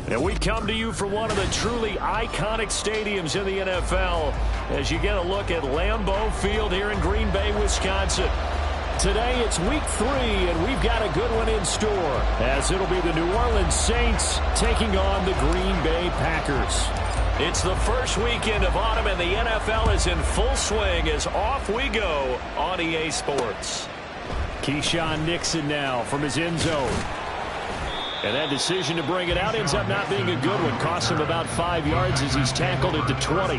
And we come to you from one of the truly iconic stadiums in the NFL as you get a look at Lambeau Field here in Green Bay, Wisconsin. Today it's week 3, and we've got a good one in store as it'll be the New Orleans Saints taking on the Green Bay Packers. It's the first weekend of autumn, and the NFL is in full swing as off we go on EA Sports. Keyshawn Nixon now from his end zone. And that decision to bring it out ends up not being a good one. Costs him about 5 yards as he's tackled at the 20.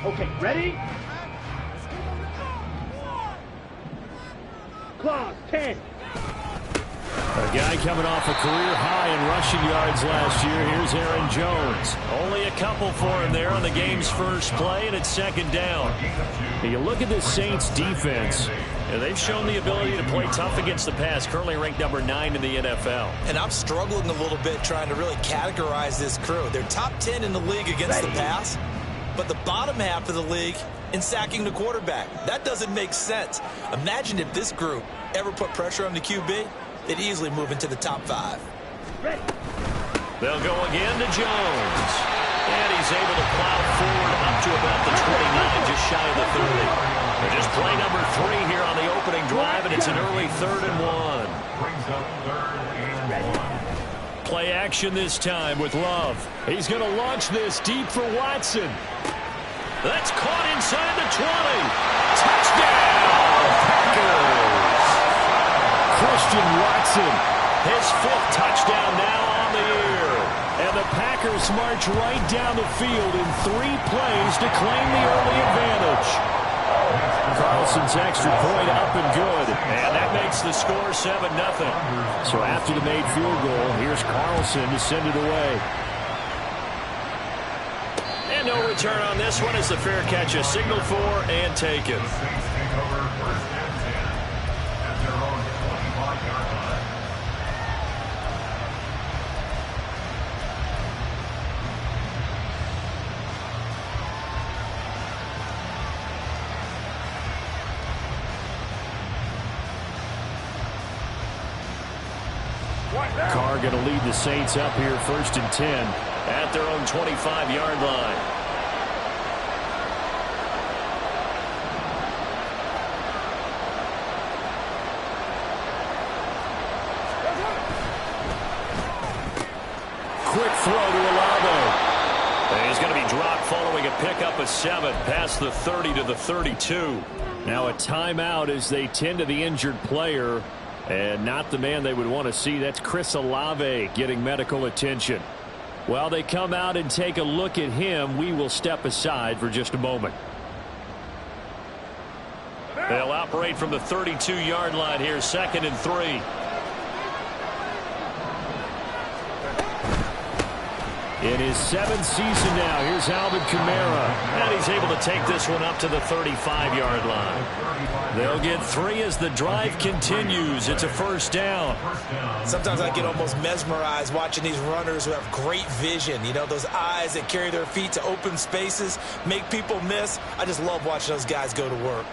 Okay, ready? Clock, 10. A guy coming off a career high in rushing yards last year. Here's Aaron Jones. Only a couple for him there on the game's first play, and it's second down. And you look at this Saints defense, and they've shown the ability to play tough against the pass, currently ranked number 9 in the NFL. And I'm struggling a little bit trying to really categorize this crew. They're top 10 in the league against the pass, but the bottom half of the league in sacking the quarterback. That doesn't make sense. Imagine if this group ever put pressure on the QB, they'd easily move into the top 5. They'll go again to Jones. And he's able to plow forward up to about the 29, just shy of the 30. They're just play number 3 here on the opening drive, and it's an early 3rd and 1. Play action this time with Love. He's going to launch this deep for Watson. That's caught inside the 20. Touchdown, Packers. Christian Watson, his 5th touchdown now on the year. And the Packers march right down the field in 3 plays to claim the early advantage. Carlson's extra point up and good. And that makes the score 7-0. So after the made field goal, here's Carlson to send it away. And no return on this one as the fair catch is signaled for and taken. Carr going to lead the Saints up here 1st and 10 at their own 25-yard line. Quick throw to Olave. And he's going to be dropped following a pickup of 7 past the 30 to the 32. Now a timeout as they tend to the injured player. And not the man they would want to see. That's Chris Olave getting medical attention. While they come out and take a look at him, we will step aside for just a moment. They'll operate from the 32-yard line here, 2nd and 3. In his 7th season now, here's Alvin Kamara. And he's able to take this one up to the 35-yard line. They'll get 3 as the drive continues. It's a 1st down. Sometimes I get almost mesmerized watching these runners who have great vision. You know, those eyes that carry their feet to open spaces, make people miss. I just love watching those guys go to work.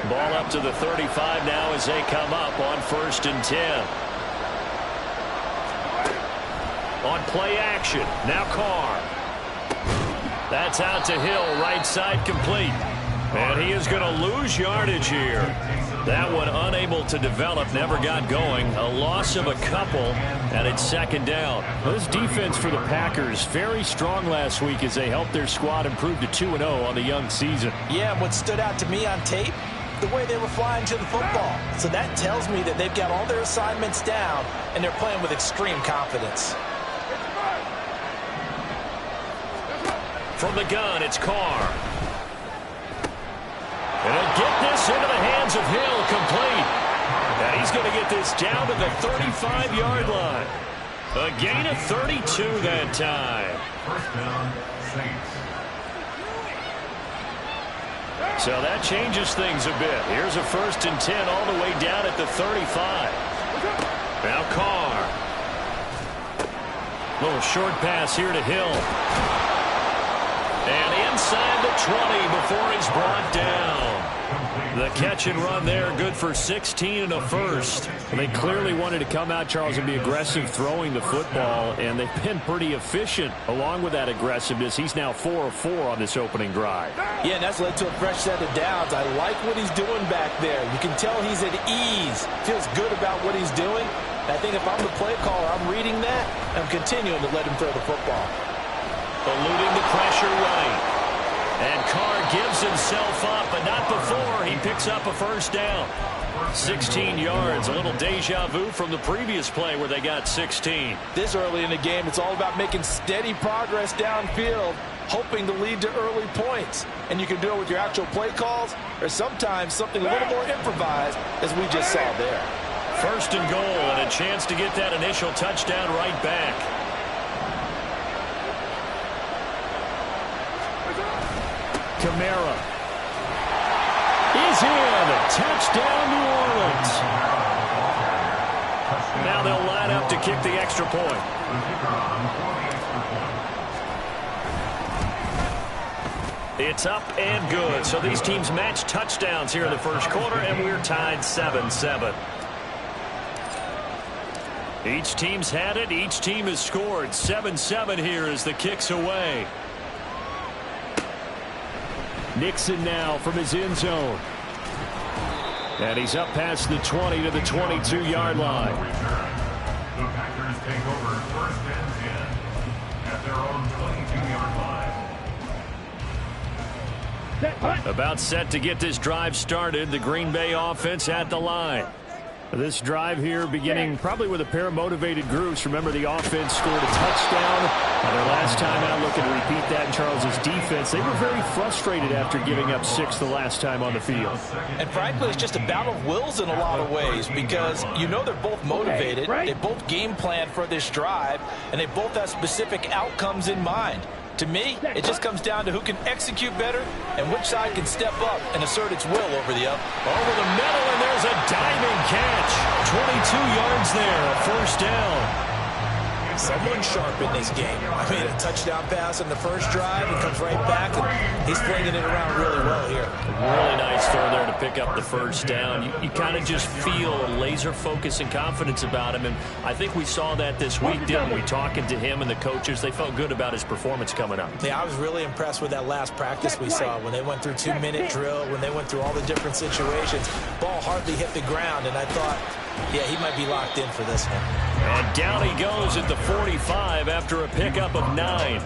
Ball up to the 35 now as they come up on 1st and 10. On play action, now Carr. That's out to Hill, right side complete. And he is going to lose yardage here. That one unable to develop, never got going. A loss of a couple, and it's 2nd down. This defense for the Packers, very strong last week as they helped their squad improve to 2-0 on the young season. Yeah, and what stood out to me on tape, the way they were flying to the football. So that tells me that they've got all their assignments down, and they're playing with extreme confidence. From the gun, it's Carr. And he'll get this into the hands of Hill, complete. And he's going to get this down to the 35-yard line. A gain of 32 that time. 1st down, Saints. So that changes things a bit. Here's a 1st and 10 all the way down at the 35. Now Carr. Little short pass here to Hill. And inside the 20 before he's brought down. The catch and run there, good for 16 and a first. They clearly wanted to come out, Charles, and be aggressive throwing the football, and they've been pretty efficient along with that aggressiveness. He's now 4 of 4 on this opening drive. Yeah, and that's led to a fresh set of downs. I like what he's doing back there. You can tell he's at ease. Feels good about what he's doing. I think if I'm the play caller, I'm reading that. I'm continuing to let him throw the football. Eluding the pressure right. And Carr gives himself up, but not before he picks up a first down. 16 yards, a little deja vu from the previous play where they got 16. This early in the game, it's all about making steady progress downfield, hoping to lead to early points. And you can do it with your actual play calls or sometimes something a little more improvised, as we just saw there. First and goal, and a chance to get that initial touchdown right back. Kamara is in. Touchdown, New Orleans. Now they'll line up to kick the extra point. It's up and good. So these teams match touchdowns here in the first quarter, and we're tied 7-7. Each team's had it. Each team has scored. 7-7 here as the kick's away. Nixon now from his end zone. And he's up past the 20 to the 22-yard line. The Packers take over first and 10 at their own 22-yard line. About set to get this drive started. The Green Bay offense at the line. This drive here beginning probably with a pair of motivated groups. Remember, the offense scored a touchdown. And their last time out, looking to repeat that in Charles's defense. They were very frustrated after giving up 6 the last time on the field. And frankly, it's just a battle of wills in a lot of ways because you know they're both motivated. They both game plan for this drive, and they both have specific outcomes in mind. To me, it just comes down to who can execute better and which side can step up and assert its will over the up. Over the middle, and there's a diving catch. 22 yards there, a first down. Someone sharp in this game. I mean, a touchdown pass in the first drive and comes right back, and he's flinging it around really well here. Really nice throw there to pick up the first down. You kind of just feel a laser focus and confidence about him, and I think we saw that this week, didn't we? Talking to him and the coaches, they felt good about his performance coming up. Yeah, I was really impressed with that last practice we saw when they went through 2-minute drill, when they went through all the different situations. Ball hardly hit the ground, and I thought, yeah, he might be locked in for this one. And down he goes at the 45 after a pickup of 9.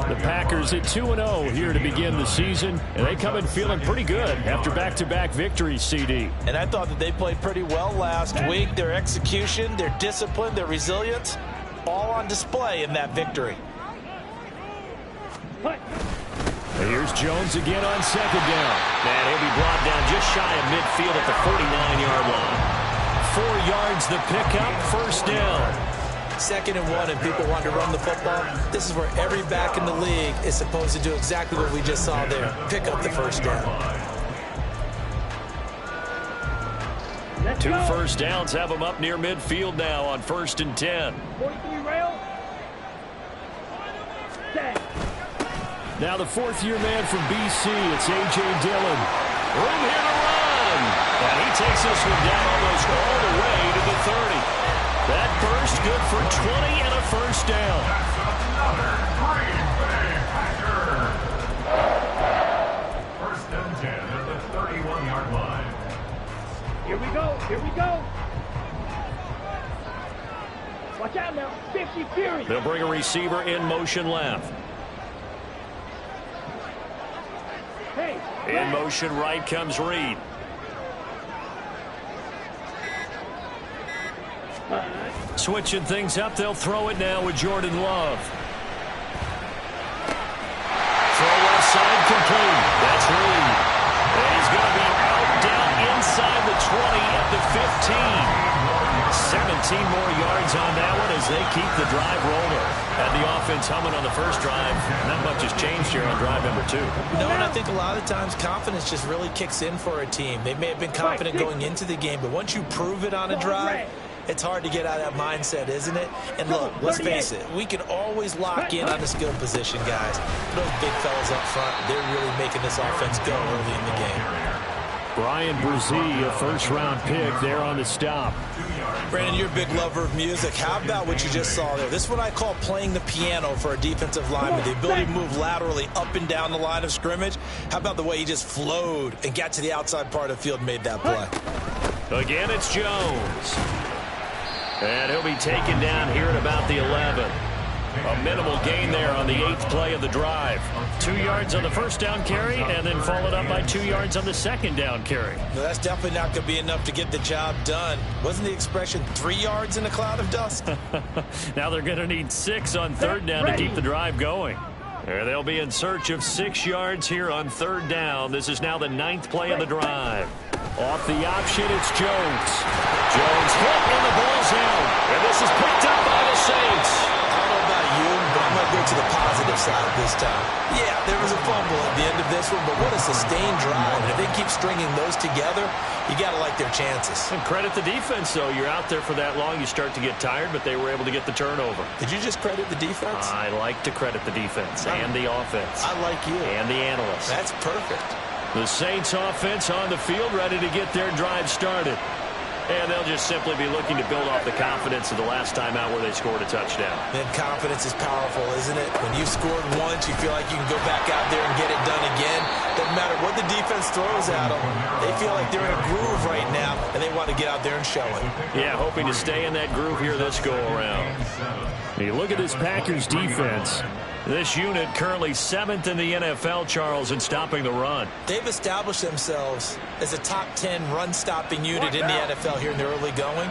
The Packers at 2-0 here to begin the season, and they come in feeling pretty good after back-to-back victories, CD. And I thought that they played pretty well last week. Their execution, their discipline, their resilience, all on display in that victory. And here's Jones again on second down. And he'll be brought down just shy of midfield at the 49-yard line. 4 yards the pickup, first down. 2nd and 1, and people want to run the football. This is where every back in the league is supposed to do exactly what we just saw there. Pick up the first down. 2 first downs have them up near midfield now on 1st and 10. 43 rail. Now the 4th-year man from BC, it's A.J. Dillon. Room here to run. And he takes this one down almost all the way to the 30. That burst good for 20 and a first down. That's another Green Bay Packer. First and 10 at the 31-yard line. Here we go. Here we go. Watch out now. 50 Fury. They'll bring a receiver in motion left. Hey. In motion right comes Reed. Switching things up, they'll throw it now with Jordan Love. Throw left side complete. That's Reed. And he's going to be out down inside the 20 at the 15. 17 more yards on that one as they keep the drive rolling. And the offense humming on the first drive. Not much has changed here on drive number 2. No, and I think a lot of times confidence just really kicks in for a team. They may have been confident going into the game, but once you prove it on a drive, It's hard to get out of that mindset, isn't it? And look, let's face it, we can always lock in on the skill position, guys. Those big fellas up front, they're really making this offense go early in the game. Brian Brzee, a first-round pick there on the stop. Brandon, you're a big lover of music. How about what you just saw there? This is what I call playing the piano for a defensive lineman. The ability to move laterally up and down the line of scrimmage. How about the way he just flowed and got to the outside part of the field and made that play? Again, it's Jones. And he'll be taken down here at about the 11. A minimal gain there on the 8th play of the drive. 2 yards on the first down carry, and then followed up by 2 yards on the second down carry. No, that's definitely not going to be enough to get the job done. Wasn't the expression 3 yards in a cloud of dust? Now they're going to need 6 on third down to keep the drive going. And they'll be in search of 6 yards here on third down. This is now the 9th play of the drive. Off the option, it's Jones. Jones hit, and the ball's out. And this is picked up by the Saints. I don't know about you, but I'm going to go to the positive side this time. Yeah, there was a fumble at the end of this one, but what a sustained drive. And if they keep stringing those together, you got to like their chances. And credit the defense, though. You're out there for that long, you start to get tired, but they were able to get the turnover. Did you just credit the defense? I like to credit the defense and the offense. I like you. And the analysts. That's perfect. The Saints offense on the field, ready to get their drive started. And they'll just simply be looking to build off the confidence of the last time out where they scored a touchdown. Man, confidence is powerful, isn't it? When you scored once, you feel like you can go back out there and get it done again. Doesn't matter what the defense throws at them. They feel like they're in a groove right now, and they want to get out there and show it. Yeah, hoping to stay in that groove here this go-around. You look at this Packers defense. This unit currently 7th in the NFL, Charles, in stopping the run. They've established themselves as a top 10 run-stopping unit in the NFL here in the early going.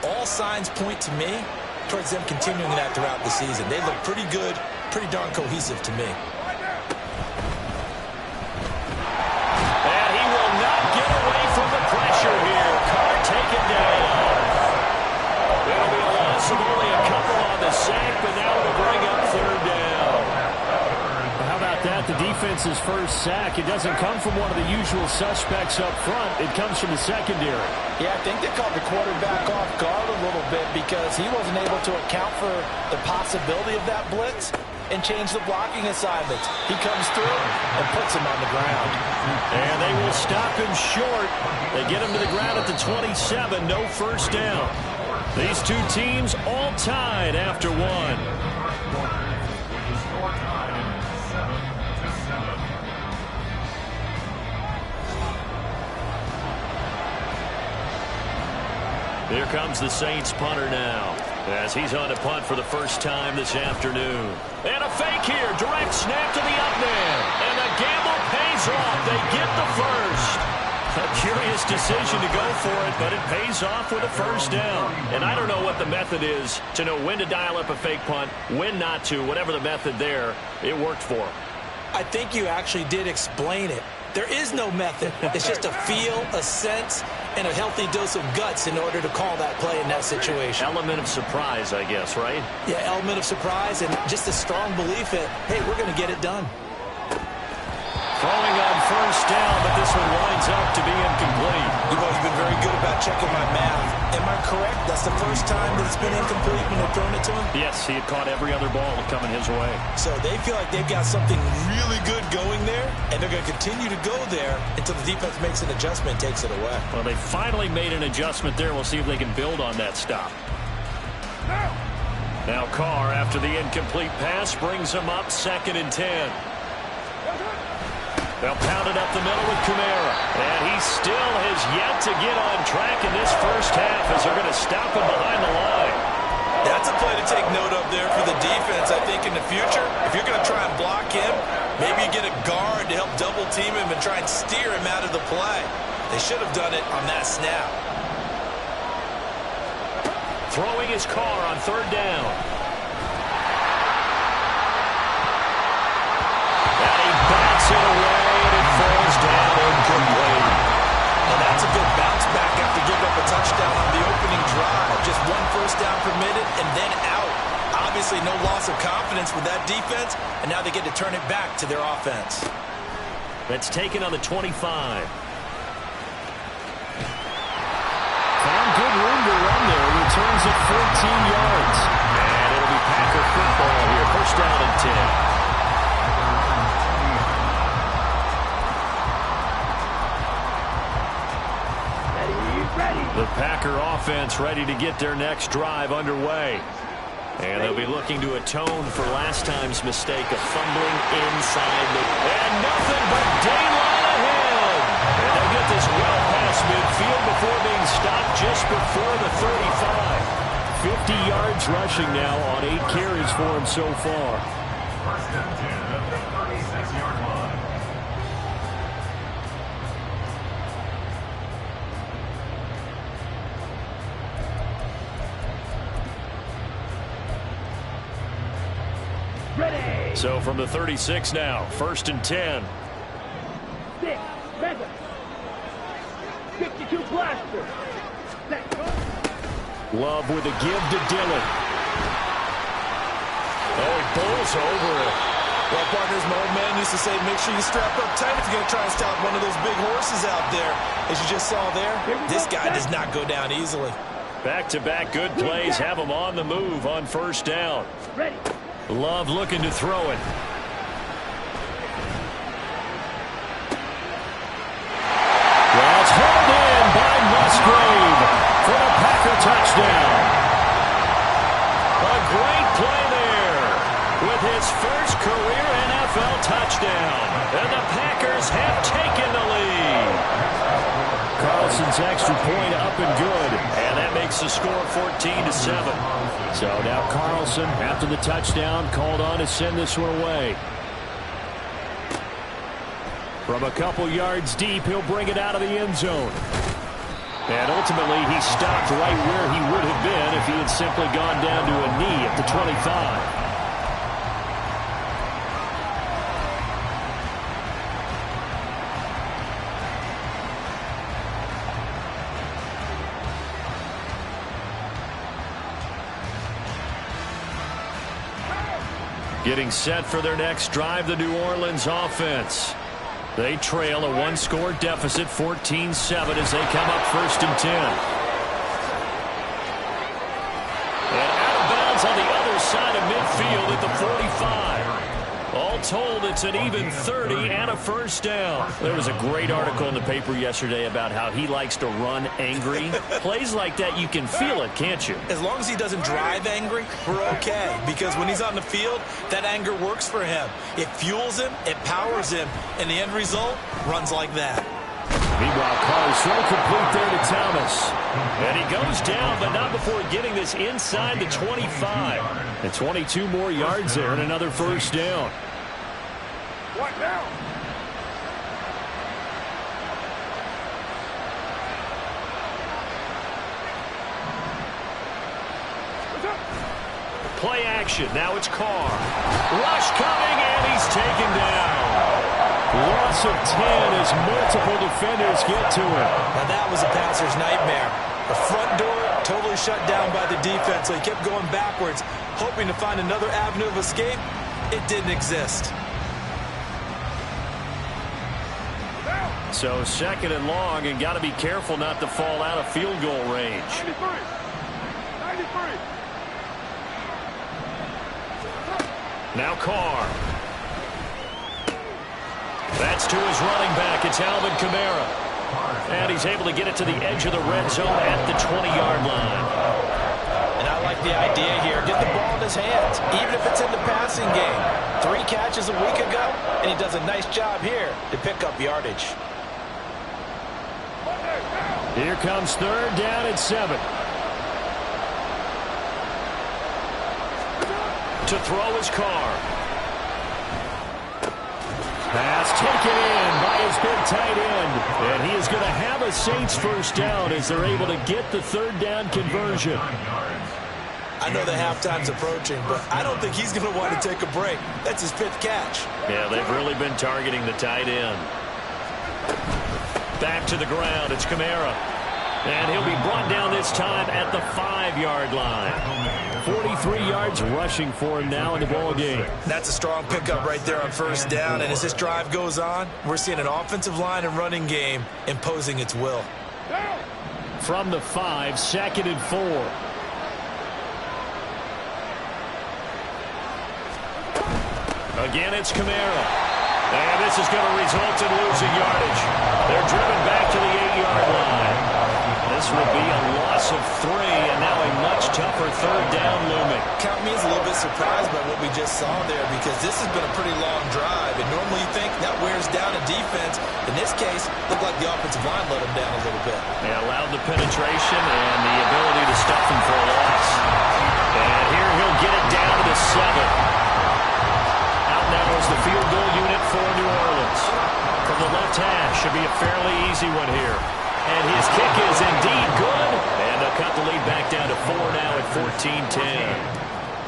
All signs point to me towards them continuing that throughout the season. They look pretty good, pretty darn cohesive to me. And he will not get away from the pressure here. Carr taken down. It'll be a loss of only a couple on the sack, but now it'll bring up third down. The defense's first sack, it doesn't come from one of the usual suspects up front. It comes from the secondary. Yeah, I think they caught the quarterback off guard a little bit because he wasn't able to account for the possibility of that blitz and change the blocking assignments. He comes through and puts him on the ground. And they will stop him short. They get him to the ground at the 27, no first down. These two teams all tied after one. Here comes the Saints punter now as he's on to punt for the first time this afternoon. And a fake here. Direct snap to the up man. And the gamble pays off. They get the first. A curious decision to go for it, but it pays off with a first down. And I don't know what the method is to know when to dial up a fake punt, when not to, whatever the method there, it worked for him. I think you actually did explain it. There is no method. It's just a feel, a sense, and a healthy dose of guts in order to call that play in that situation. Element of surprise, I guess, right? Yeah, element of surprise and just a strong belief that, hey, we're going to get it done. Throwing on first down, but this one winds up to be incomplete. You've always been very good about checking my math. Am I correct? That's the first time that it's been incomplete when they've thrown it to him? Yes, he had caught every other ball coming his way. So they feel like they've got something really good going there, and they're going to continue to go there until the defense makes an adjustment and takes it away. Well, they finally made an adjustment there. We'll see if they can build on that stop. Now Carr, after the incomplete pass, brings him up 2nd and 10. They'll pound it up the middle with Kamara. And he still has yet to get on track in this first half as they're going to stop him behind the line. That's a play to take note of there for the defense, I think, in the future. If you're going to try and block him, maybe you get a guard to help double team him and try and steer him out of the play. They should have done it on that snap. Throwing his Carr on third down. And he bats it away. Falls down incomplete. And that's a good bounce back after giving up a touchdown on the opening drive. Just one first down permitted and then out. Obviously no loss of confidence with that defense, and now they get to turn it back to their offense. That's taken on the 25. Found good room to run there with 14 yards. And it'll be Packer football here. First down and 10. The Packer offense ready to get their next drive underway. And they'll be looking to atone for last time's mistake of fumbling inside the... And nothing but daylight ahead. And they'll get this well past midfield before being stopped just before the 35. 50 yards rushing now on 8 carries for him so far. First and 10 at the 36-yard line. Ready. So from the 36 now, first and 10. 6, mega. 52 blaster. Set, go. Love with a give to Dillon. Oh, he bowls over it. Well, partners, my old man used to say, make sure you strap up tight if you're going to try and stop one of those big horses out there. As you just saw there, this guy does not go down easily. Back-to-back good plays have him on the move on first down. Ready. Love looking to throw it. Well, it's hauled in by Musgrave for a Packer touchdown. A great play there with his first career NFL touchdown. And the Packers have taken the lead. Carlson's extra point up and good. And that makes the score 14-7. So now Carlson, after the touchdown, called on to send this one away. From a couple yards deep, he'll bring it out of the end zone. And ultimately, he stopped right where he would have been if he had simply gone down to a knee at the 25. Getting set for their next drive, the New Orleans offense. They trail a one-score deficit, 14-7, as they come up first and 10. And out of bounds on the other side of midfield at the 45. All told, it's an even 30 and a first down. There was a great article in the paper yesterday about how he likes to run angry. Plays like that, you can feel it, can't you? As long as he doesn't drive angry, we're okay. Because when he's on the field, that anger works for him. It fuels him, it powers him, and the end result runs like that. Meanwhile, Carr's throw complete there to Thomas. And he goes down, but not before getting this inside the 25. And 22 more yards there and another first down. What now? Play action. Now it's Carr. Rush coming, and he's taken down. Loss of 10 as multiple defenders get to him. Now that was a passer's nightmare. The front door totally shut down by the defense, so he kept going backwards, hoping to find another avenue of escape. It didn't exist. So second and long, and got to be careful not to fall out of field goal range. 93. Now Carr. That's to his running back. It's Alvin Kamara. And he's able to get it to the edge of the red zone at the 20-yard line. And I like the idea here. Get the ball in his hands, even if it's in the passing game. 3 catches a week ago, and he does a nice job here to pick up yardage. Here comes third down and 7. To throw his Carr. Pass taken in by his big tight end. And he is going to have a Saints first down as they're able to get the third down conversion. I know the halftime's approaching, but I don't think he's going to want to take a break. That's his 5th catch. Yeah, they've really been targeting the tight end. Back to the ground. It's Kamara. And he'll be brought down this time at the 5-yard line. 43 yards rushing for him now in the ball game. That's a strong pickup right there on first down. And as this drive goes on, we're seeing an offensive line and running game imposing its will. From the 5, second and 4. Again, it's Kamara. And this is going to result in losing yardage. They're driven back to the 8-yard line. This will be a loss of 3, and now a much tougher third down looming. Count me as a little bit surprised by what we just saw there, because this has been a pretty long drive, and normally you think that wears down a defense. In this case, it looked like the offensive line let them down a little bit. They allowed the penetration and the ability to stuff him for a loss. And here he'll get it down to the 7. Out now is the field goal unit for New Orleans. From the left hash, should be a fairly easy one here. And his kick is indeed good. And they'll cut the lead back down to 4 now at 14-10.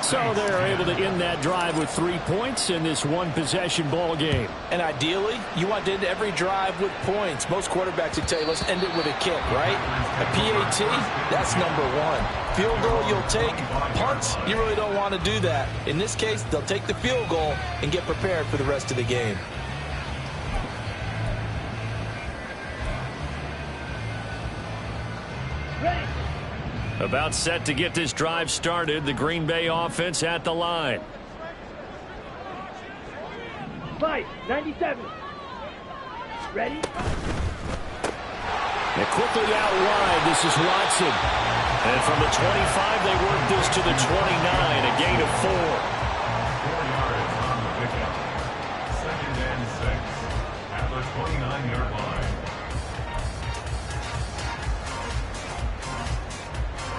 So they're able to end that drive with 3 points in this one-possession ball game. And ideally, you want to end every drive with points. Most quarterbacks would tell you, let's end it with a kick, right? A PAT, that's number 1. Field goal you'll take. Punts, you really don't want to do that. In this case, they'll take the field goal and get prepared for the rest of the game. About set to get this drive started. The Green Bay offense at the line. 97. Ready? And quickly out wide, this is Watson. And from the 25, they work this to the 29, a gain of 4. 4 yards on the pickup. 2nd and 6 at the 29-yard line.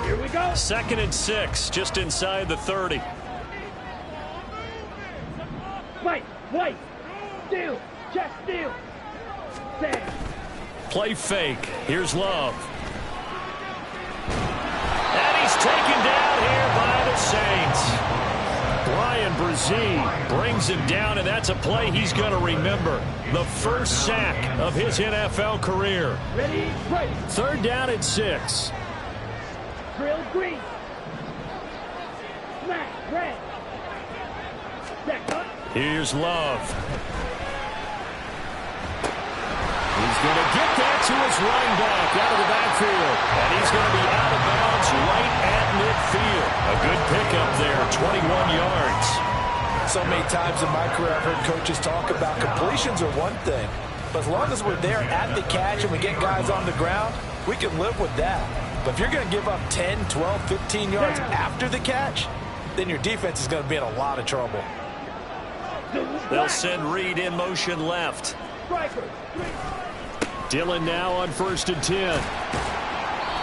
Here we go. 2nd and 6, just inside the 30. White. Steal. Check steal. Sam. Play fake. Here's Love. And he's taken down here by the Saints. Brian Brzee brings him down, and that's a play he's going to remember. The first sack of his NFL career. Ready? Right. 3rd down and 6. Drill green. Smack red. Stack up. Here's Love. He's going to get that to his running back out of the backfield. And he's going to be out of bounds right at midfield. A good pickup there, 21 yards. So many times in my career I've heard coaches talk about completions are one thing. But as long as we're there at the catch and we get guys on the ground, we can live with that. But if you're going to give up 10, 12, 15 yards after the catch, then your defense is going to be in a lot of trouble. They'll send Reed in motion left. Dillon now on 1st and 10.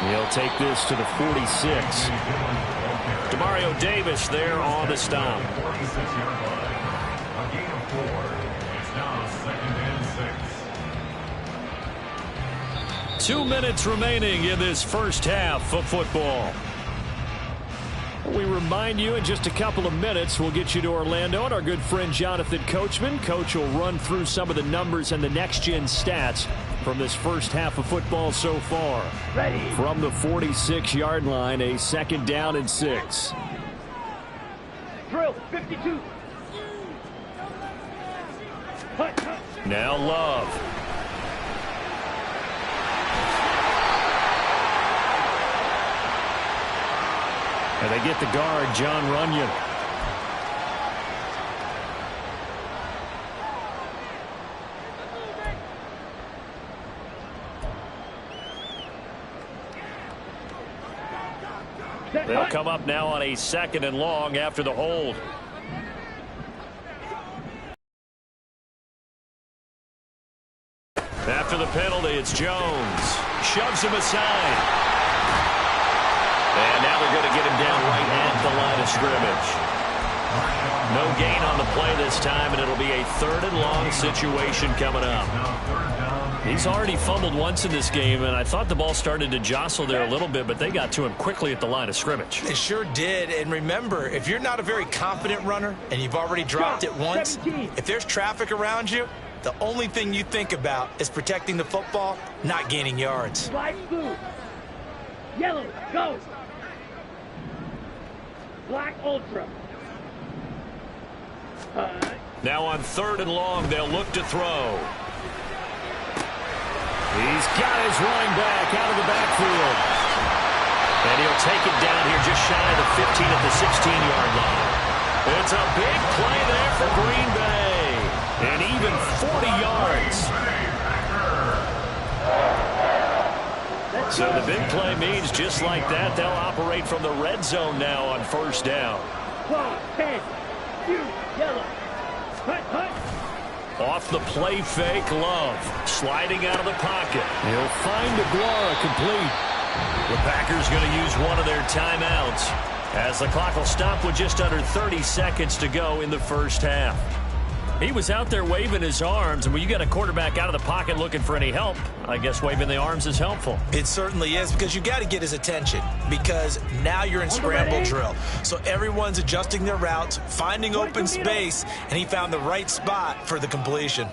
He'll take this to the 46. Demario Davis there on the stop. 46-yard line. A gain of 4. It's now 2nd and 6. 2 minutes remaining in this first half of football. We remind you in just a couple of minutes we'll get you to Orlando and our good friend Jonathan Coachman. Coach will run through some of the numbers and the next-gen stats from this first half of football so far. Ready. From the 46-yard line, a 2nd down and 6. Drill 52. Hut. Now Love. And they get the guard, John Runyon. They'll come up now on a 2nd and long after the hold. After the penalty, it's Jones. Shoves him aside. And now they're going to get him down right at the line of scrimmage. No gain on the play this time, and it'll be a 3rd and long situation coming up. He's already fumbled once in this game, and I thought the ball started to jostle there a little bit, but they got to him quickly at the line of scrimmage. They sure did. And remember, if you're not a very confident runner and you've already dropped it once, if there's traffic around you, the only thing you think about is protecting the football, not gaining yards. Black, blue. Yellow, go. Black ultra. Now on 3rd and long, they'll look to throw. He's got his running back out of the backfield. And he'll take it down here just shy of the 15 at the 16-yard line. It's a big play there for Green Bay. even 40 yards. So the big play means just like that, they'll operate from the red zone now on first down. 12, 10, yellow. Hut, hut. Off the play fake, Love sliding out of the pocket. He'll find Aguilar complete. The Packers going to use one of their timeouts as the clock will stop with just under 30 seconds to go in the first half. He was out there waving his arms, and when you got a quarterback out of the pocket looking for any help, I guess waving the arms is helpful. It certainly is, because you got to get his attention, because now you're in scramble drill. So everyone's adjusting their routes, finding open space, and he found the right spot for the completion.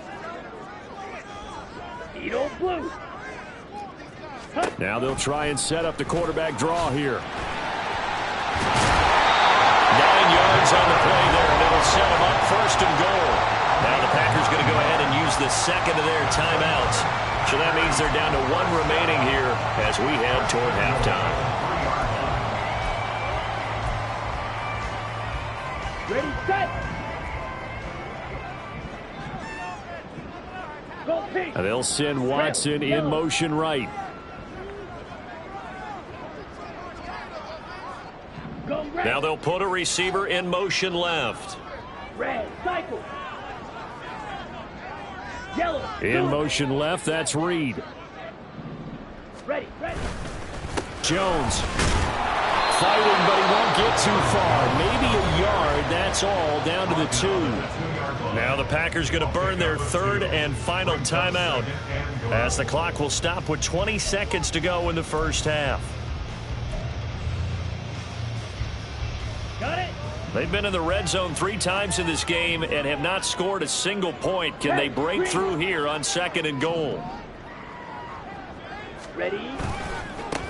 Edo blue. Now they'll try and set up the quarterback draw here. 9 yards on the play there, and it'll set them up first and goal. Now the Packers going to go ahead and use the second of their timeouts. So that means they're down to 1 remaining here as we head toward halftime. Ready, set. Go team. They'll send Watson in motion right. Go red. Now they'll put a receiver in motion left. Red, cycle. Yellow. In motion left, that's Reed. Ready, ready. Jones fighting, but he won't get too far. Maybe a yard, that's all, down to the 2. Now the Packers going to burn their third and final timeout as the clock will stop with 20 seconds to go in the first half. Got it. They've been in the red zone 3 times in this game and have not scored a single point. Can they break through here on second and goal? Ready.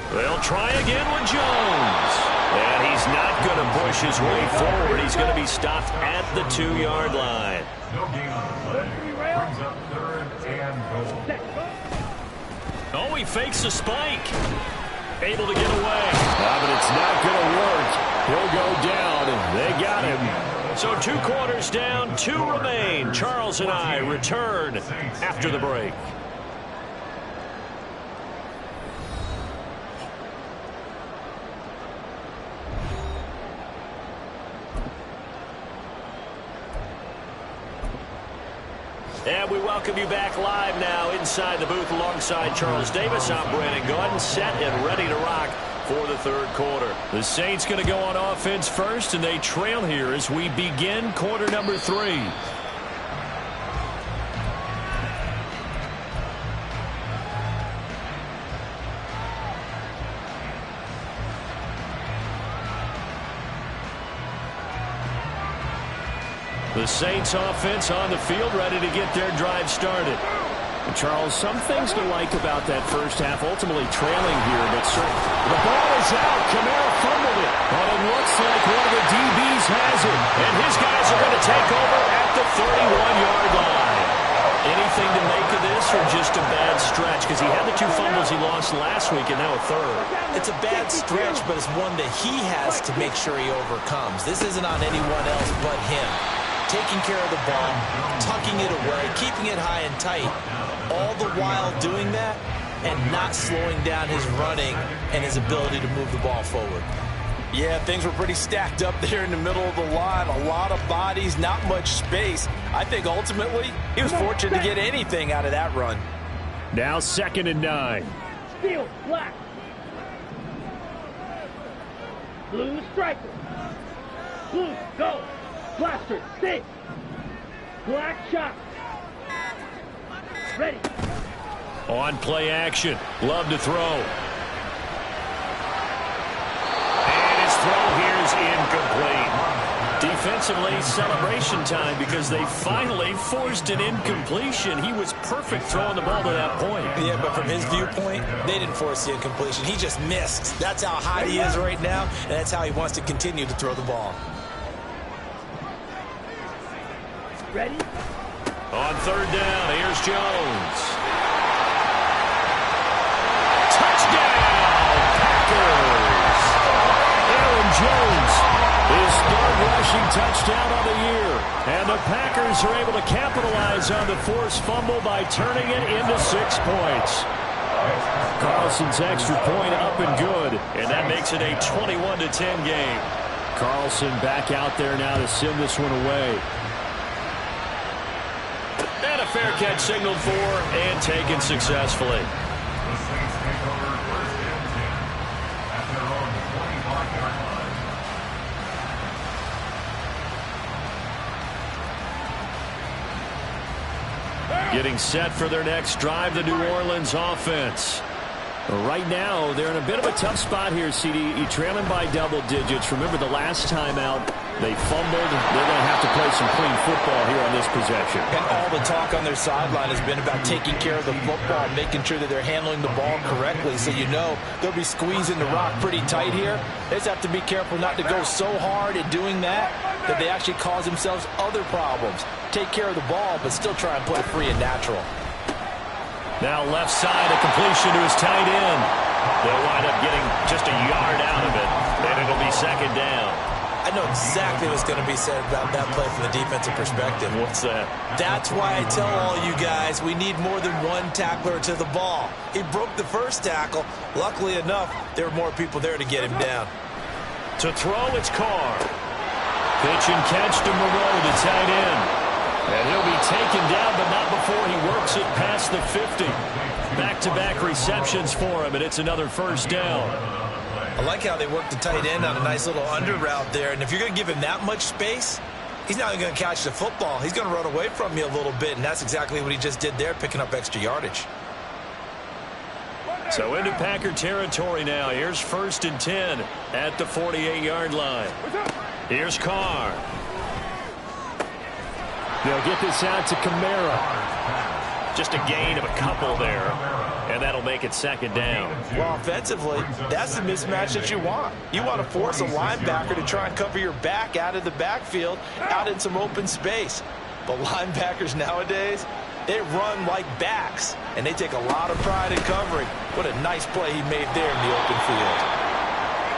They'll try again with Jones. And he's not going to push his way forward. He's going to be stopped at the 2-yard line. No gain on the play. Brings up 3rd and goal. Oh, he fakes a spike. Able to get away. But it's not going to work. He'll go down. They got him. So 2 quarters down, 2 remain. Charles and I return after the break. And we welcome you back live now inside the booth alongside Charles Davis. I'm Brandon Gordon, set and ready to rock for the third quarter. The Saints going to go on offense first, and they trail here as we begin quarter number 3. The Saints offense on the field, ready to get their drive started. And Charles, some things to like about that first half, ultimately trailing here, but the ball is out. Kamara fumbled it, but it looks like one of the DBs has it. And his guys are going to take over at the 31-yard line. Anything to make of this, or just a bad stretch? Because he had the 2 fumbles he lost last week, and now a third. It's a bad stretch, but it's one that he has to make sure he overcomes. This isn't on anyone else but him. Taking care of the ball, tucking it away, keeping it high and tight, all the while doing that and not slowing down his running and his ability to move the ball forward. Yeah, things were pretty stacked up there in the middle of the line. A lot of bodies, not much space. I think ultimately he was fortunate to get anything out of that run. Now 2nd and 9. Steel, black. Blue striker. Blue, go. Blaster, sit. Black shot. Ready. On play action. Love to throw. And his throw here is incomplete. Defensively, celebration time because they finally forced an incompletion. He was perfect throwing the ball to that point. Yeah, but from his viewpoint, they didn't force the incompletion. He just missed. That's how hot he is right now, and that's how he wants to continue to throw the ball. Ready? On 3rd down, here's Jones. Touchdown, Packers! Aaron Jones, his 3rd rushing touchdown on the year. And the Packers are able to capitalize on the forced fumble by turning it into 6 points. Carlson's extra point up and good, and that makes it a 21-10 game. Carlson back out there now to send this one away. And a fair catch signaled for and taken successfully. The Saints take over 1st and 10 at their own 25-yard line. Getting set for their next drive, the New Orleans offense. Right now, they're in a bit of a tough spot here, CD. You're trailing by double digits. Remember the last time out, they fumbled. They're going to have to play some clean football here on this possession. And all the talk on their sideline has been about taking care of the football, making sure that they're handling the ball correctly. So you know they'll be squeezing the rock pretty tight here. They just have to be careful not to go so hard at doing that they actually cause themselves other problems. Take care of the ball, but still try and play free and natural. Now left side, a completion to his tight end. They'll wind up getting just a yard out of it, and it'll be 2nd down. I know exactly what's going to be said about that play from the defensive perspective. What's that? That's why I tell all you guys we need more than one tackler to the ball. He broke the first tackle. Luckily enough, there were more people there to get him down. To throw, it's Carr. Pitch and catch to Moreau, the tight end. And he'll be taken down, but not before he works it past the 50. Back-to-back receptions for him, and it's another 1st down. I like how they worked the tight end on a nice little under route there. And if you're going to give him that much space, he's not going to catch the football. He's going to run away from you a little bit, and that's exactly what he just did there, picking up extra yardage. So into Packer territory now. Here's 1st and 10 at the 48-yard line. Here's Carr. They'll get this out to Kamara. Just a gain of a couple there, and that'll make it 2nd down. Well, offensively, that's the mismatch that you want. You want to force a linebacker to try and cover your back out of the backfield, out in some open space. But linebackers nowadays, they run like backs, and they take a lot of pride in covering. What a nice play he made there in the open field.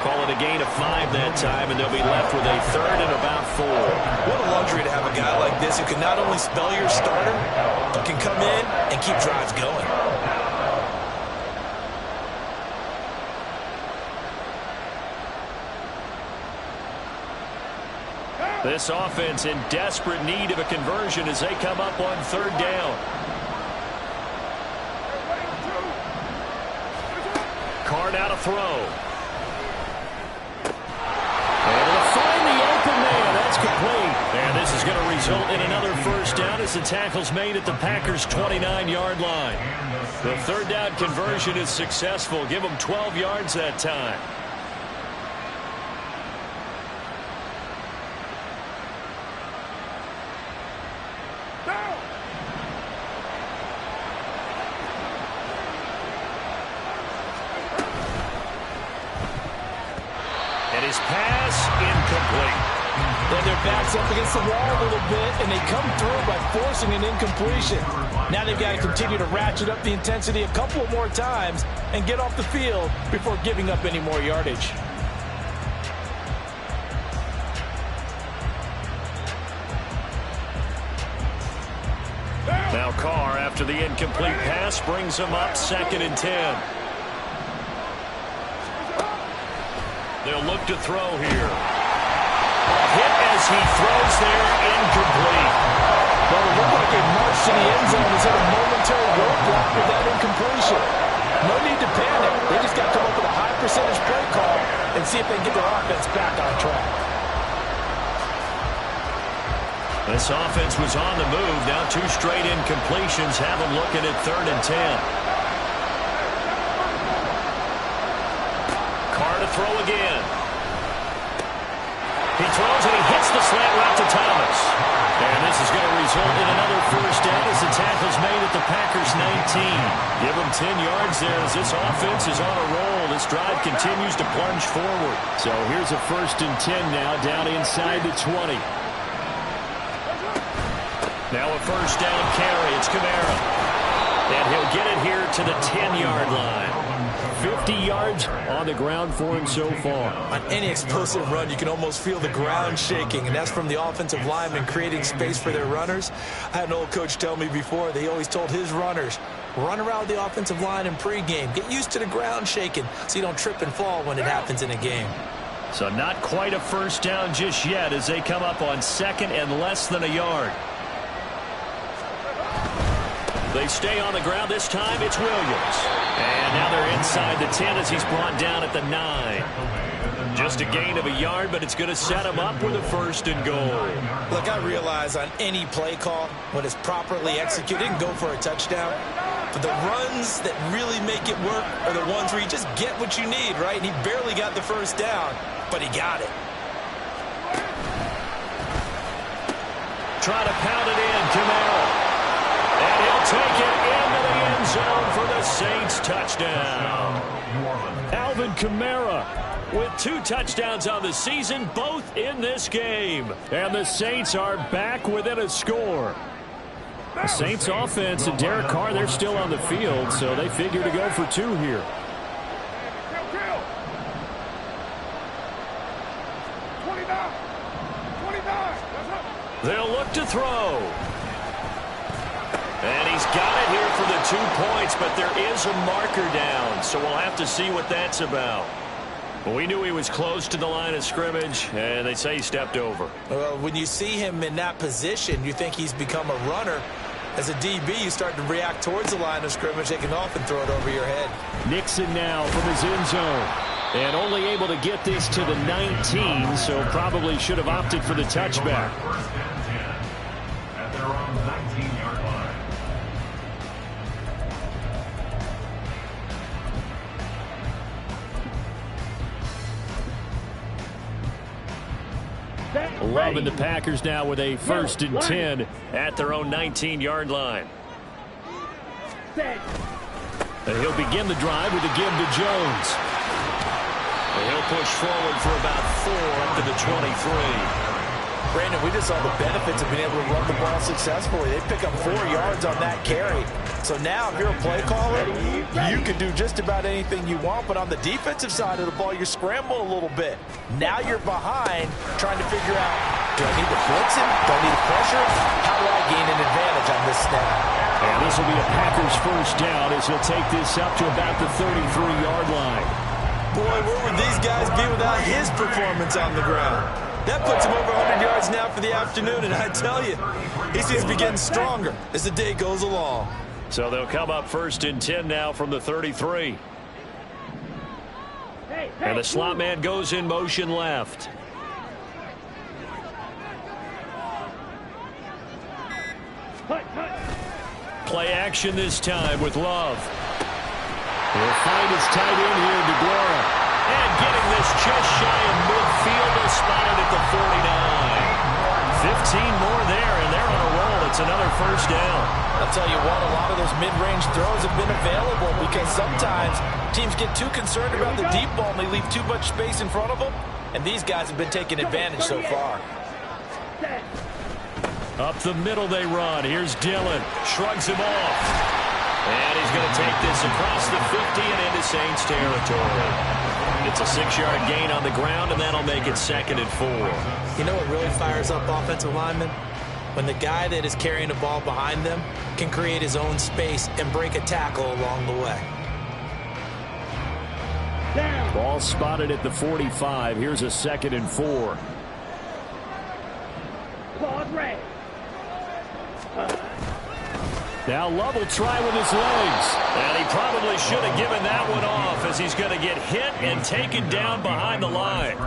Call it a gain of 5 that time, and they'll be left with a 3rd and about 4. What a luxury to have a guy like this who can not only spell your starter, but can come in and keep drives going. This offense in desperate need of a conversion as they come up on 3rd down. Carr now to throw. Complete. And this is going to result in another 1st down as the tackle's made at the Packers' 29-yard line. The 3rd down conversion is successful. Give them 12 yards that time. And his pass incomplete. Then their back's up against the wall a little bit, and they come through by forcing an incompletion. Now they've got to continue to ratchet up the intensity a couple more times and get off the field before giving up any more yardage. Now Carr, after the incomplete pass, brings him up 2nd and 10. They'll look to throw here. Hit as he throws there, incomplete. Well, it looked like a march to the end zone is at a momentary roadblock with that incompletion. No need to panic. They just got to come up with a high percentage play call and see if they can get their offense back on track. This offense was on the move. Now 2 straight incompletions have them looking at 3rd and 10. Carr to throw again. He throws and he hits the slant route to Thomas. And this is going to result in another 1st down as the tackle's made at the Packers' 19. Give them 10 yards there as this offense is on a roll. This drive continues to plunge forward. So here's a 1st and 10 now down inside the 20. Now a 1st down carry. It's Kamara. And he'll get it here to the 10-yard line. 50 yards on the ground for him so far. On any explosive run, you can almost feel the ground shaking, and that's from the offensive linemen creating space for their runners. I had an old coach tell me before, they always told his runners, run around the offensive line in pregame. Get used to the ground shaking so you don't trip and fall when it happens in a game. So not quite a first down just yet as they come up on second and less than a yard. They stay on the ground. This time it's Williams. And now they're inside the 10 as he's brought down at the 9. Just a gain of a yard, but it's going to set him up with a first and goal. Look, I realize on any play call, when it's properly executed, it can go for a touchdown. But the runs that really make it work are the ones where you just get what you need, right? And he barely got the first down, but he got it. Try to pound it in, Kamara. And he'll take it into the end zone for the Saints touchdown. Alvin Kamara with 2 touchdowns on the season, both in this game. And the Saints are back within a score. The Saints offense and Derek Carr, they're still on the field, so they figure to go for 2 here. 29. They'll look to throw. And he's got it here for the 2 points, but there is a marker down, so we'll have to see what that's about. Well, we knew he was close to the line of scrimmage, and they say he stepped over. Well, when you see him in that position, you think he's become a runner. As a DB, you start to react towards the line of scrimmage. They can often throw it over your head. Nixon now from his end zone. And only able to get this to the 19, so probably should have opted for the touchback. First and 10 at their own 19-yard line. Loving the Packers now with a first and 10 at their own 19-yard line. And he'll begin the drive with a give to Jones. And he'll push forward for about 4 up to the 23. Brandon, we just saw the benefits of being able to run the ball successfully. They pick up 4 yards on that carry. So now if you're a play caller, you can do just about anything you want. But on the defensive side of the ball, you scramble a little bit. Now you're behind trying to figure out, do I need to blitz him? Do I need to pressure him? How do I gain an advantage on this snap? And this will be a Packers first down as he'll take this up to about the 33-yard line. Boy, where would these guys be without his performance on the ground? That puts him over 100 yards now for the afternoon, and I tell you, he seems to be getting stronger as the day goes along. So they'll come up first and 10 now from the 33. And the slot man goes in motion left. Play action this time with Love. He'll find his tight end here, DeGuara. And getting this just shy of midfield, they'll spot it at the 49. 15 more there, and they're on a roll. It's another first down. I'll tell you what, a lot of those mid-range throws have been available because sometimes teams get too concerned about the deep ball and they leave too much space in front of them, and these guys have been taking advantage so far. Up the middle they run. Here's Dillon. Shrugs him off. And he's going to take this across the 50 and into Saints territory. It's a 6-yard gain on the ground, and that'll make it 2nd and 4. You know what really fires up offensive linemen? When the guy that is carrying the ball behind them can create his own space and break a tackle along the way. Ball spotted at the 45. Here's a 2nd and 4. Claude Ray. Now Love will try with his legs. And he probably should have given that one off as he's going to get hit and taken down behind the line.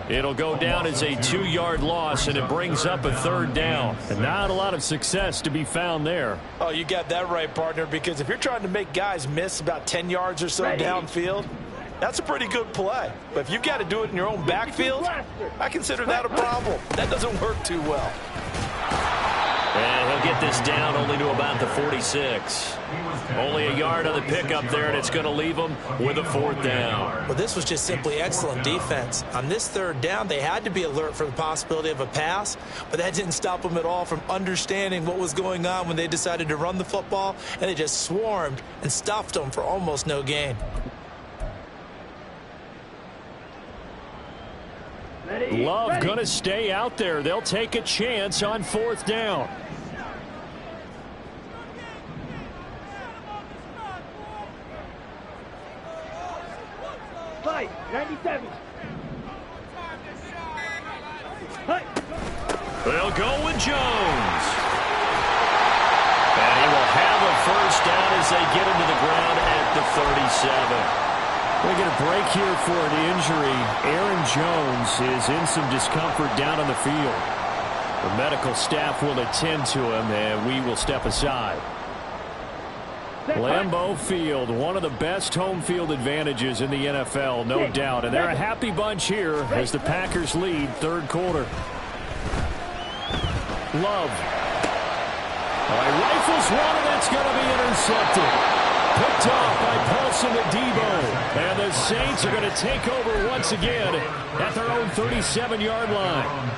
It'll go down as a 2-yard loss, and it brings up a 3rd down. And not a lot of success to be found there. Oh, you got that right, partner, because if you're trying to make guys miss about 10 yards or so downfield, that's a pretty good play. But if you've got to do it in your own backfield, I consider that a problem. That doesn't work too well. And he'll get this down only to about the 46. Only a yard on the pickup there, and it's going to leave him with a 4th down. Well, this was just simply excellent defense. On this 3rd down, they had to be alert for the possibility of a pass, but that didn't stop them at all from understanding what was going on when they decided to run the football, and they just swarmed and stuffed them for almost no gain. Love going to stay out there. They'll take a chance on 4th down. Fight, 97. They'll go with Jones. And he will have a 1st down as they get him to the ground at the 37. We get a break here for an injury. Aaron Jones is in some discomfort down on the field. The medical staff will attend to him, and we will step aside. Lambeau Field, one of the best home field advantages in the NFL, no doubt. And they're a happy bunch here as the Packers lead 3rd quarter. Love. Rifles one, and it's going to be intercepted. Picked off by Paulson Adebo. And the Saints are going to take over once again at their own 37-yard line.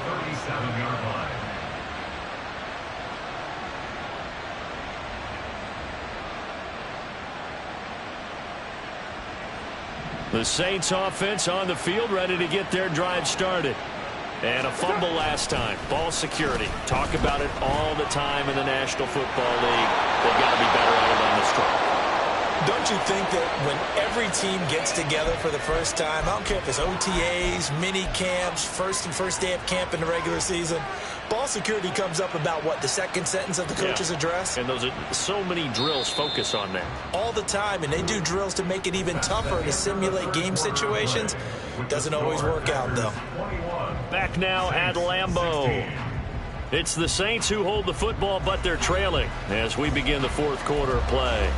The Saints offense on the field, ready to get their drive started. And a fumble last time. Ball security. Talk about it all the time in the National Football League. They've got to be better at it on the stretch. Don't you think that when every team gets together for the first time, I don't care if it's OTAs, mini camps, first day of camp in the regular season, ball security comes up about what, the second sentence of the coach's address? And those are so many drills focus on that. All the time, and they do drills to make it even tougher to simulate game situations. Doesn't always work out, though. Back now at Lambeau. It's the Saints who hold the football, but they're trailing as we begin the 4th quarter of play.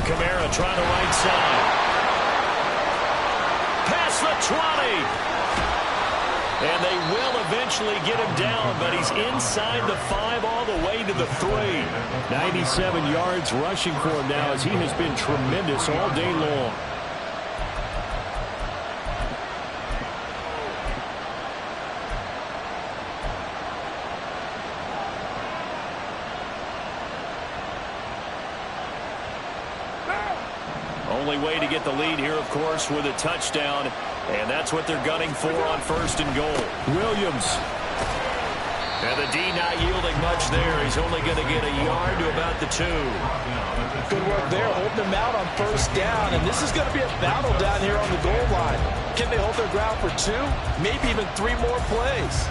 Kamara trying to right side. Past the 20. And they will eventually get him down, but he's inside the 5 all the way to the 3. 97 yards rushing for him now as he has been tremendous all day long. Only way to get the lead here, of course, with a touchdown. And that's what they're gunning for on 1st and goal. Williams. And the D not yielding much there. He's only going to get a yard to about the 2. Good work there, holding them out on 1st down. And this is going to be a battle down here on the goal line. Can they hold their ground for 2? Maybe even 3 more plays.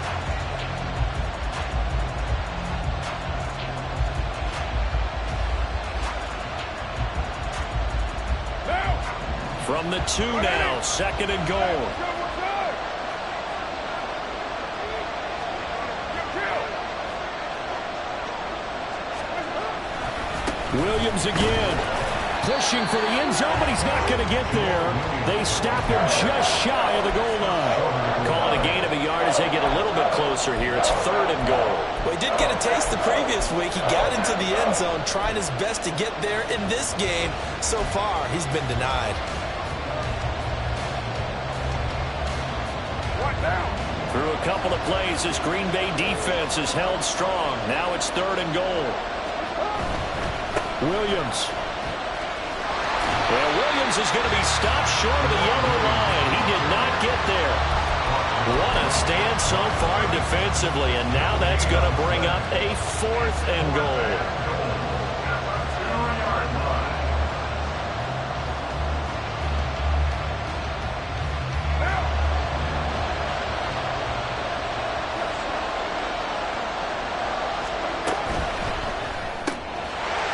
From the 2 now, 2nd and goal. Williams again. Pushing for the end zone, but he's not going to get there. They stop him just shy of the goal line. Calling a gain of a yard as they get a little bit closer here. It's 3rd and goal. Well, he did get a taste the previous week. He got into the end zone, trying his best to get there in this game. So far, he's been denied. Through a couple of plays, this Green Bay defense is held strong. Now it's 3rd and goal. Williams. Well, Williams is going to be stopped short of the yellow line. He did not get there. What a stand so far defensively, and now that's going to bring up a 4th and goal.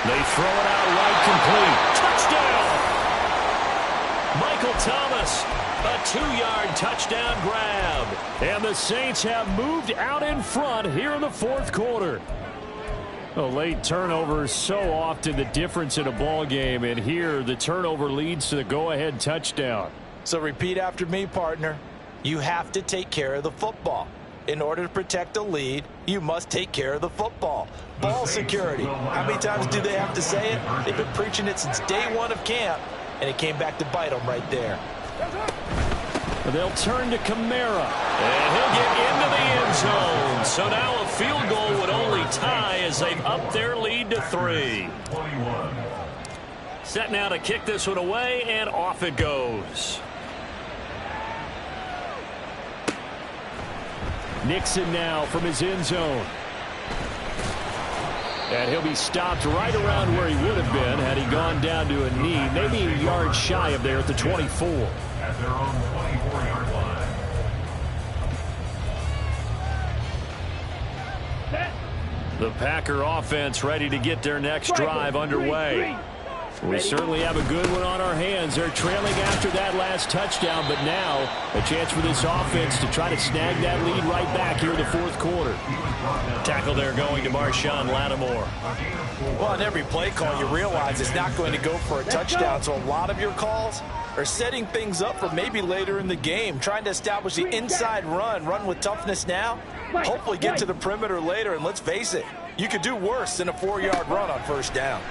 They throw it out right, complete. Touchdown! Michael Thomas, a 2-yard touchdown grab. And the Saints have moved out in front here in the 4th quarter. A late turnover is so often the difference in a ball game, and here the turnover leads to the go-ahead touchdown. So repeat after me, partner. You have to take care of the football. In order to protect a lead, you must take care of the football. Ball security. How many times do they have to say it? They've been preaching it since day 1 of camp, and it came back to bite them right there. They'll turn to Kamara. And he'll get into the end zone. So now a field goal would only tie as they've upped their lead to 3. Set now to kick this one away, and off it goes. Nixon now from his end zone. And he'll be stopped right around where he would have been had he gone down to a knee, maybe a yard shy of there at the 24. At their own 24-yard line. The Packer offense ready to get their next drive underway. We certainly have a good one on our hands. They're trailing after that last touchdown, but now a chance for this offense to try to snag that lead right back here in the fourth quarter. Tackle there going to Marshawn Lattimore. Well, on every play call, you realize it's not going to go for a touchdown, so a lot of your calls are setting things up for maybe later in the game, trying to establish the inside run with toughness now, hopefully get to the perimeter later, and let's face it, you could do worse than a 4-yard run on first down.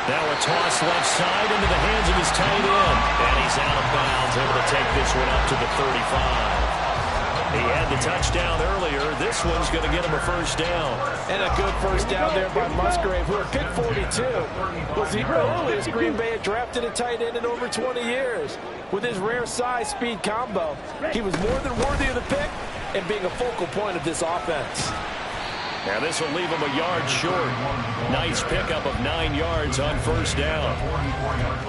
Now a toss left side into the hands of his tight end. And he's out of bounds, able to take this one up to the 35. He had the touchdown earlier. This one's going to get him a first down. And a good first down there by Musgrave, who at pick 42 was the earliest Green Bay had drafted a tight end in over 20 years. With his rare size-speed combo, he was more than worthy of the pick and being a focal point of this offense. Now this will leave him a yard short. Nice pickup of 9 yards on first down.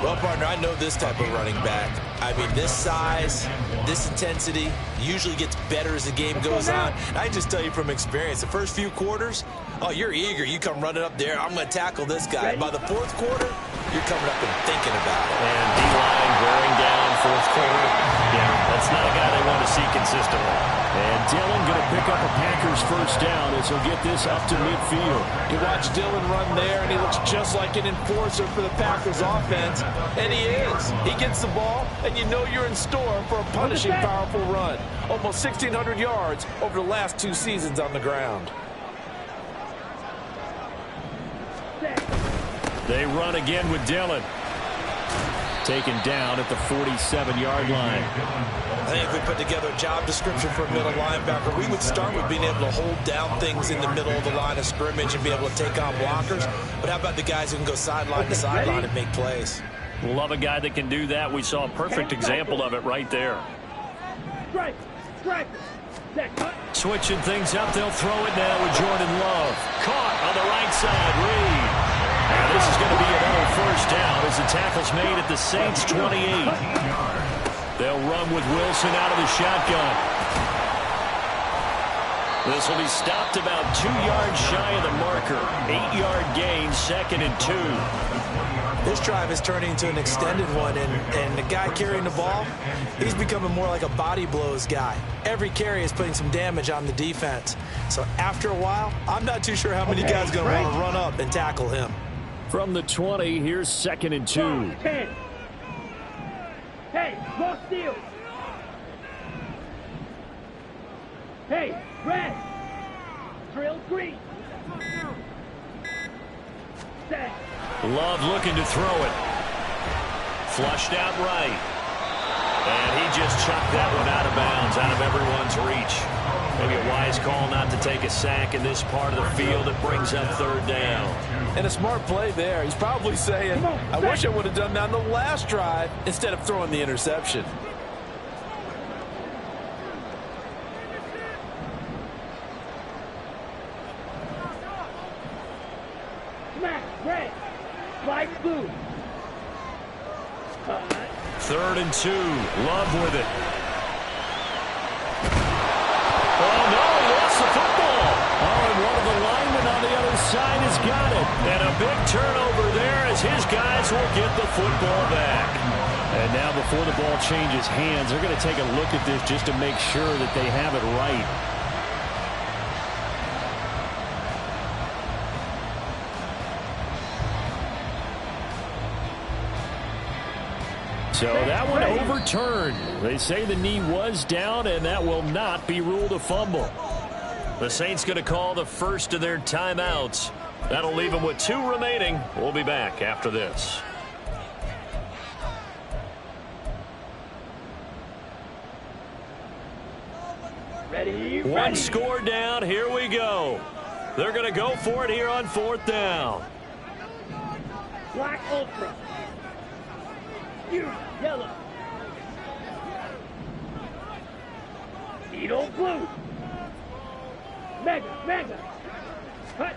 Well, partner, I know this type of running back. I mean, this size, this intensity usually gets better as the game goes on. I just tell you from experience, the first few quarters, oh, you're eager. You come running up there. I'm going to tackle this guy. By the fourth quarter, you're coming up and thinking about it. And D-line wearing down fourth quarter. Yeah, that's not a guy they want to see consistently. And Dillon going to pick up a Packers first down as he'll get this up to midfield. You watch Dillon run there, and he looks just like an enforcer for the Packers offense. And he is. He gets the ball, and you know you're in store for a punishing, powerful run. Almost 1,600 yards over the last 2 seasons on the ground. They run again with Dillon. Taken down at the 47-yard line. I think if we put together a job description for a middle linebacker, we would start with being able to hold down things in the middle of the line of scrimmage and be able to take on blockers. But how about the guys who can go sideline to sideline and make plays? Love a guy that can do that. We saw a perfect example of it right there. Switching things up, they'll throw it now with Jordan Love. Caught on the right side, Reed. Now this is going to be another first down as the tackle's made at the Saints' 28. They'll run with Wilson out of the shotgun. This will be stopped about 2 yards shy of the marker. 8-yard gain, 2nd and 2. This drive is turning into an extended one, and the guy carrying the ball, he's becoming more like a body blows guy. Every carry is putting some damage on the defense. So after a while, I'm not too sure how many guys are going to want to run up and tackle him. From the 20, here's 2nd and 2. 10. Hey, lost steal. Hey, red. Drill green. Set. Love looking to throw it. Flushed out right. And he just chucked that one out of bounds, out of everyone's reach. Maybe a wise call not to take a sack in this part of the field that brings up 3rd down. And a smart play there. He's probably saying, I wish I would have done that on the last drive instead of throwing the interception. Smack, red. Light blue. 3rd and 2. Love with it. Oh, no, he lost the football. Oh, and one of the linemen on the other side has got it. And a big turnover there as his guys will get the football back. And now before the ball changes hands, they're going to take a look at this just to make sure that they have it right. So that one overturned. They say the knee was down, and that will not be ruled a fumble. The Saints going to call the first of their timeouts. That'll leave them with 2 remaining. We'll be back after this. Ready, One ready. score down. Here we go. They're going to go for it here on 4th down. Black Ultra. You, yellow. Edo blue. Mega. Hut.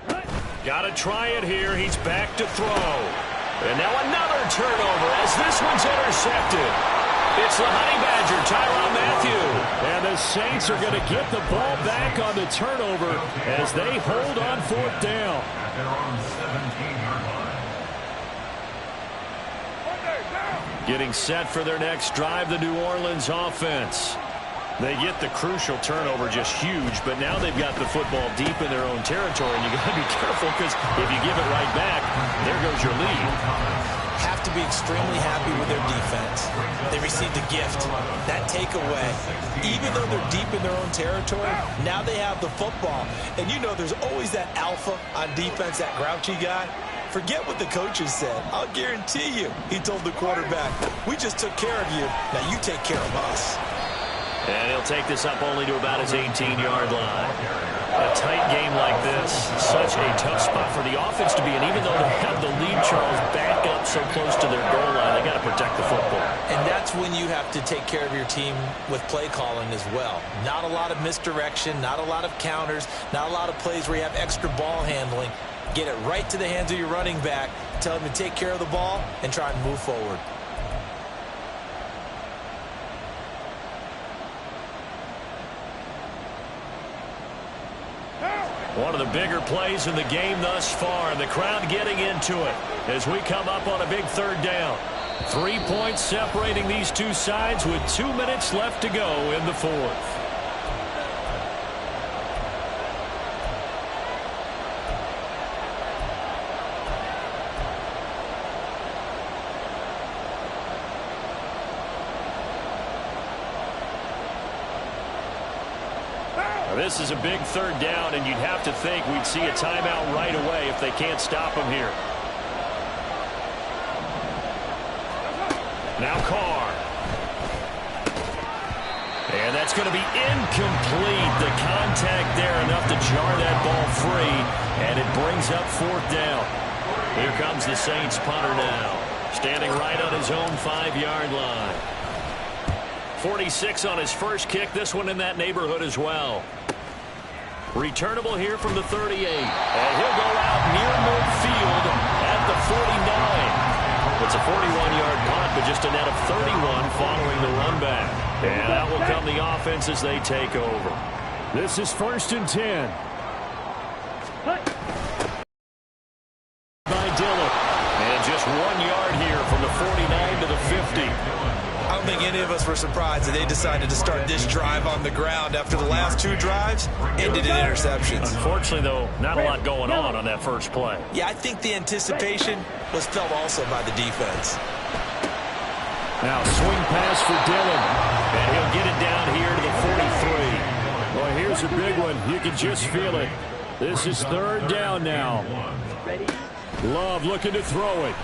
Got to try it here. He's back to throw. And now another turnover as this one's intercepted. It's the Honey Badger, Tyrann Mathieu. And the Saints are going to get the ball back on the turnover as they hold on 4th down. At their own 17-yard line. Getting set for their next drive, the New Orleans offense. They get the crucial turnover, just huge, but now they've got the football deep in their own territory, and you got to be careful because if you give it right back, there goes your lead. Have to be extremely happy with their defense. They received a gift. That takeaway, even though they're deep in their own territory, now they have the football. And you know there's always that alpha on defense, that grouchy guy. Forget what the coaches said. I'll guarantee you, he told the quarterback, we just took care of you. Now you take care of us. And he'll take this up only to about his 18-yard line. A tight game like this, such a tough spot for the offense to be in. Even though they have the lead, Charles, back up so close to their goal line, they got to protect the football. And that's when you have to take care of your team with play calling as well. Not a lot of misdirection, not a lot of counters, not a lot of plays where you have extra ball handling. Get it right to the hands of your running back, tell him to take care of the ball, and try and move forward. One of the bigger plays in the game thus far, and the crowd getting into it as we come up on a big 3rd down. 3 points separating these two sides with 2 minutes left to go in the 4th. This is a big 3rd down, and you'd have to think we'd see a timeout right away if they can't stop him here. Now Carr. And that's going to be incomplete. The contact there enough to jar that ball free, and it brings up 4th down. Here comes the Saints punter now, standing right on his own 5-yard line. 46 on his first kick, this one in that neighborhood as well. Returnable here from the 38. And he'll go out near midfield at the 49. It's a 41-yard punt, but just a net of 31 following the run back. And that will come the offense as they take over. This is 1st and 10. By Dillon. And just 1 yard here from the 49 to the 50. I don't think any of us were surprised that they decided to start this drive on the ground after the last 2 drives ended in interceptions. Unfortunately, though, not a lot going on that first play. Yeah, I think the anticipation was felt also by the defense. Now swing pass for Dillon, and he'll get it down here to the 43. Well, here's a big one. You can just feel it. This is 3rd down now. Love looking to throw it.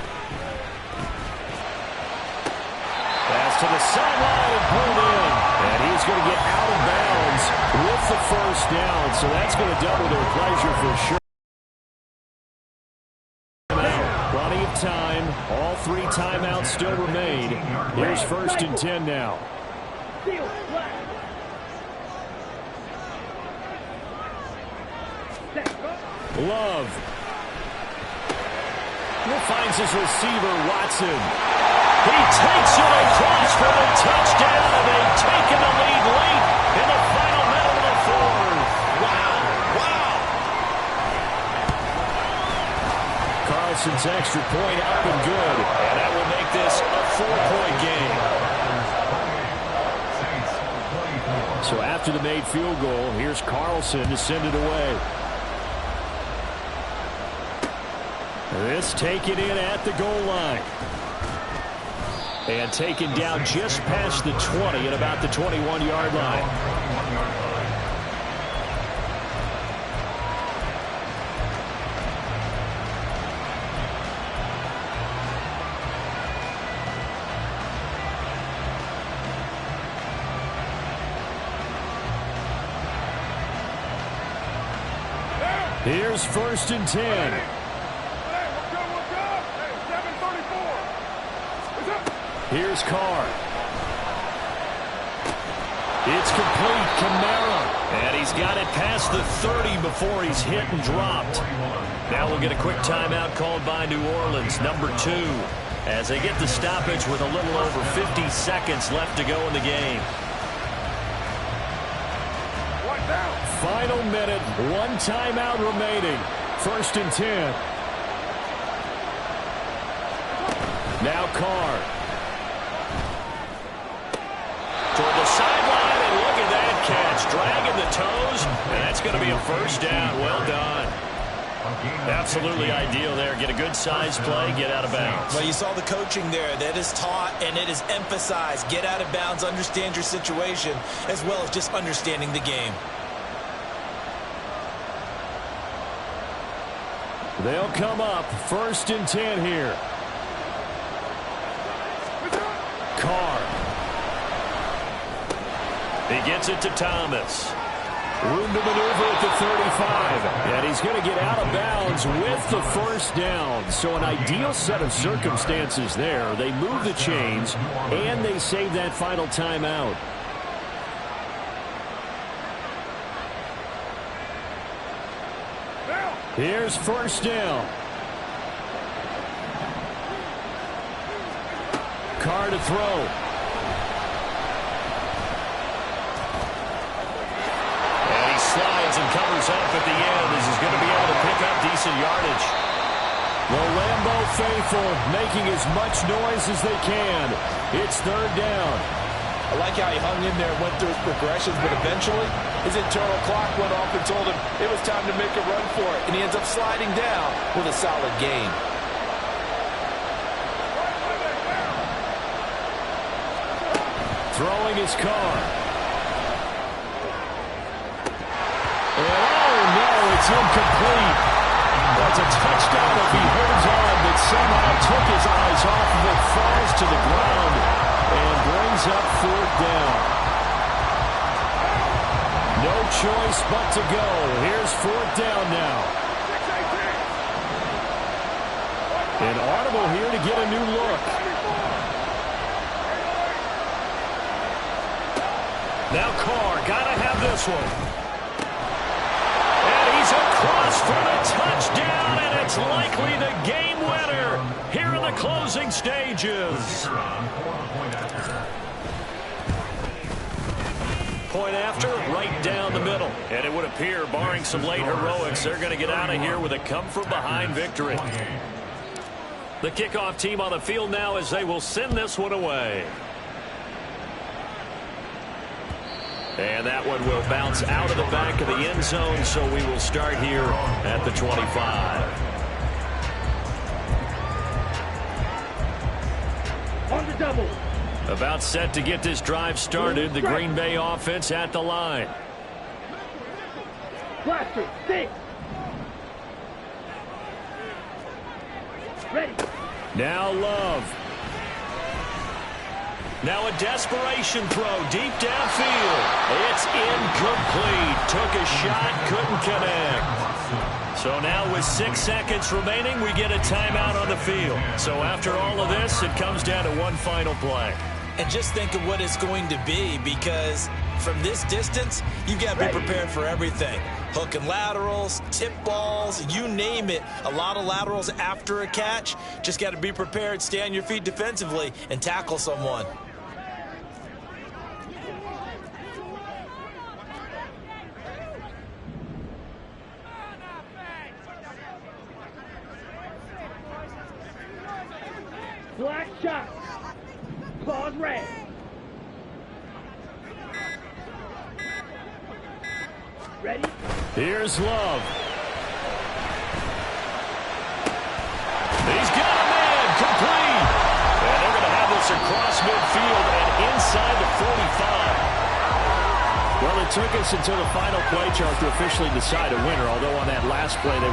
Pass to the sideline and pulled in. And he's going to get out of bounds with the 1st down. So that's going to double their pleasure for sure. Plenty of time. All 3 timeouts still remain. Here's 1st and 10 now. Love. Finds his receiver, Watson. He takes it across for the touchdown, and they've taken the lead late in the final minute of the 4th. Wow. Carlson's extra point up and good, and that will make this a 4-point game. So after the made field goal, here's Carlson to send it away. This taken in at the goal line. And taken down just past the 20 at about the 21-yard line. Here's 1st and 10. Here's Carr. It's complete. Kamara. And he's got it past the 30 before he's hit and dropped. Now we'll get a quick timeout called by New Orleans, number 2, as they get the stoppage with a little over 50 seconds left to go in the game. Final minute, 1 timeout remaining. 1st and 10. Now Carr. Toward the sideline, and look at that catch. Dragging the toes, and that's going to be a 1st down. Well done. Absolutely ideal there. Get a good size play, get out of bounds. Well, you saw the coaching there. That is taught and it is emphasized. Get out of bounds, understand your situation, as well as just understanding the game. They'll come up 1st and 10 here. Carr. He gets it to Thomas. Room to maneuver at the 35. And he's going to get out of bounds with the 1st down. So an ideal set of circumstances there. They move the chains, and they save that final timeout. Here's 1st down. Carr to throw. Slides and covers up at the end as he's going to be able to pick up decent yardage. The Lambeau faithful making as much noise as they can. It's 3rd down. I like how he hung in there and went through his progressions, but eventually his internal clock went off and told him it was time to make a run for it, and he ends up sliding down with a solid gain. Throwing his Carr. Oh, no, it's incomplete. That's a touchdown if he holds on, but somehow took his eyes off of it, falls to the ground, and brings up 4th down. No choice but to go. Here's 4th down now. An audible here to get a new look. Now Carr, gotta have this one. Across for the touchdown, and it's likely the game winner here in the closing stages. Point after, right down the middle. And it would appear, barring some late heroics, they're going to get out of here with a come-from-behind victory. The kickoff team on the field now as they will send this one away. And that one will bounce out of the back of the end zone, so we will start here at the 25. On the double. About set to get this drive started. The Green Bay offense at the line. Blaster, 6. Ready. Now Love. Now a desperation throw deep downfield. It's incomplete. Took a shot, couldn't connect. So now with 6 seconds remaining, we get a timeout on the field. So after all of this, it comes down to one final play. And just think of what it's going to be, because from this distance, you've got to be prepared for everything. Hook and laterals, tip balls, you name it. A lot of laterals after a catch. Just got to be prepared, stay on your feet defensively, and tackle someone. Black shot. Claws red. Ready? Here's Love. He's got a man, complete. And they're going to have this across midfield and inside the 45. Well, it took us until the final play chart to officially decide a winner, although on that last play they